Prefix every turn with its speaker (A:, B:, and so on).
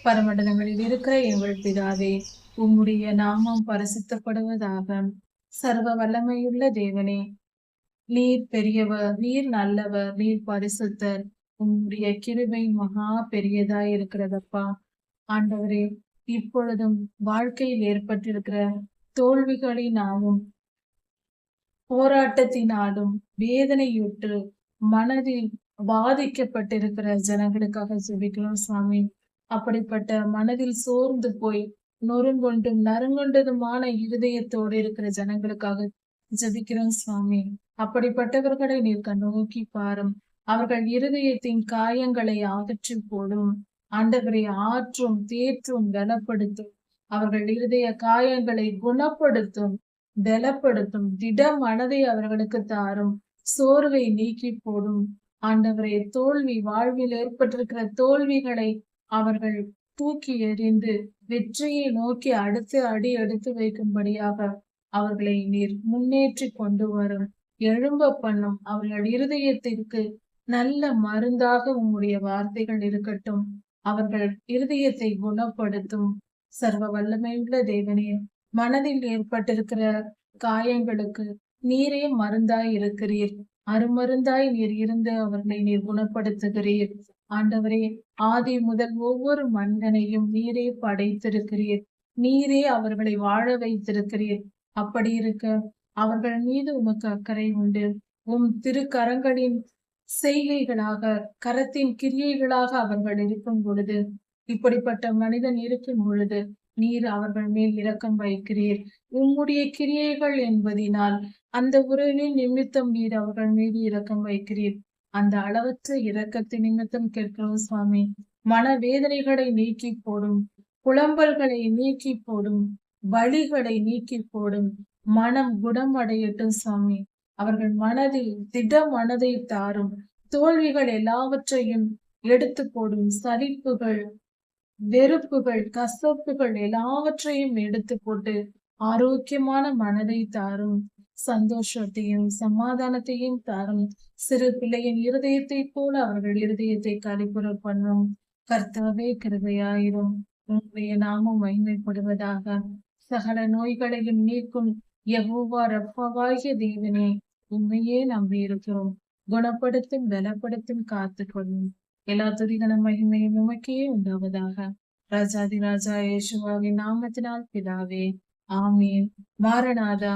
A: பரமண்டலங்களில் இருக்கிற எங்கள் பிதாவே, உம்முடைய நாமம் பரிசுத்தப்படுவதாக. சர்வ வல்லமையுள்ள தேவனே, நீர் பெரியவர், நீர் நல்லவர், நீர் பரிசுத்தர். உம்முடைய கிருபை மகா பெரியதாய் இருக்கிறதப்பா. ஆண்டவரே, இப்பொழுதும் வாழ்க்கையில் ஏற்பட்டிருக்கிற தோல்விகளினாலும் போராட்டத்தினாலும் வேதனையுற்று மனதில் பாதிக்கப்பட்டிருக்கிற ஜனங்களுக்காக ஜெபிக்கிறோம் சுவாமி. அப்படிப்பட்ட மனதில் சோர்ந்து போய் நொறுங்கொண்டும் நறுங்கொண்டதுமான இருதயத்தோடு இருக்கிற ஜனங்களுக்காக ஜெபிக்கிறோம் சுவாமி. அப்படிப்பட்டவர்களை நீர் கண்ணோக்கி பாரும். அவர்கள் இருதயத்தின் காயங்களை அகற்றி போடும். ஆண்டவரை ஆற்றும், தேற்றும், பலப்படுத்தும். அவர்கள் இருதய காயங்களை குணப்படுத்தும், பலப்படுத்தும். திட மனதை அவர்களுக்கு தாரும். சோர்வை நீக்கி போடும். ஆண்டவரே, தோல்வி வாழ்வில் ஏற்பட்டிருக்கிற தோல்விகளை அவர்கள் தூக்கி எறிந்து வெற்றியை நோக்கி அடுத்த அடி எடுத்து வைக்கும்படியாக அவர்களை நீர் முன்னேற்றி கொண்டு வரும், எழும்ப பண்ணும். அவர்கள் இருதயத்திற்கு நல்ல மருந்தாக உம்முடைய வார்த்தைகள் இருக்கட்டும். அவர்கள் இருதயத்தை குணப்படுத்தும். சர்வ வல்லமையுள்ள தேவனே, மனதில் ஏற்பட்டிருக்கிற காயங்களுக்கு நீரே மருந்தாய் இருக்கிறீர். அருமருந்தாய் நீர் இருந்து அவர்களை நீர் குணப்படுத்துகிறீர். ஆண்டவரே, ஆதி முதல் ஒவ்வொரு மனிதனையும் நீரே படைத்திருக்கிறீர். நீரே அவர்களை வாழ வைத்திருக்கிறீர். அப்படி இருக்க அவர்கள் மீது உமக்கு அக்கறை உண்டு. உம் திருக்கரங்களின் செய்கைகளாக, கரத்தின் கிரியைகளாக அவர்கள் இருக்கும் பொழுது, இப்படிப்பட்ட மனிதன் இருக்கும் பொழுது நீர் அவர்கள் மேல் இரக்கம் வைக்கிறீர். உம்முடைய கிரியைகள் என்பதினால் அந்த உறவின் நிமித்தம் நீர் அவர்கள் மீது இரக்கம் வைக்கிறீர். அந்த அளவற்ற இரக்கத்தின் நிமித்தம் கேட்கிறோம் சுவாமி. மனவேதனைகளை நீக்கி போடும், புலம்பல்களை நீக்கி போடும், வலிகளை நீக்கி போடும். மனம் குணமடையட்டும் சுவாமி. அவர்கள் மனதில் திட மனதை தாரும். தோல்விகள் எல்லாவற்றையும் எடுத்து போடும். சலிப்புகள், வெறுப்புகள், கசப்புகள் எல்லாவற்றையும் எடுத்து போட்டு ஆரோக்கியமான மனதை தாரும். சந்தோஷத்தையும் சமாதானத்தையும் தாரும். சிறு பிள்ளையின் இருதயத்தை போல அவர்கள் இருதயத்தை களிப்புற பண்ணும். கர்த்தாவே, கிருபையாயிரும். உங்களுடைய நாமம் மகிமைப்படுவதாக. சகல நோய்களையும் நீக்கும் யெகோவா ரப்பாவாகிய தேவனே, உண்மையே நம்பி இருக்கிறோம். குணப்படுத்தும், பலப்படுத்தும், காத்துக்கொள்ளும். எல்லா துதிகன மகிமையும் உமக்கே உண்டாவதாக. ராஜாதி ராஜா இயேசுவாவின் நாமத்தினால் பிதாவே, ஆமீன். மாரநாதா.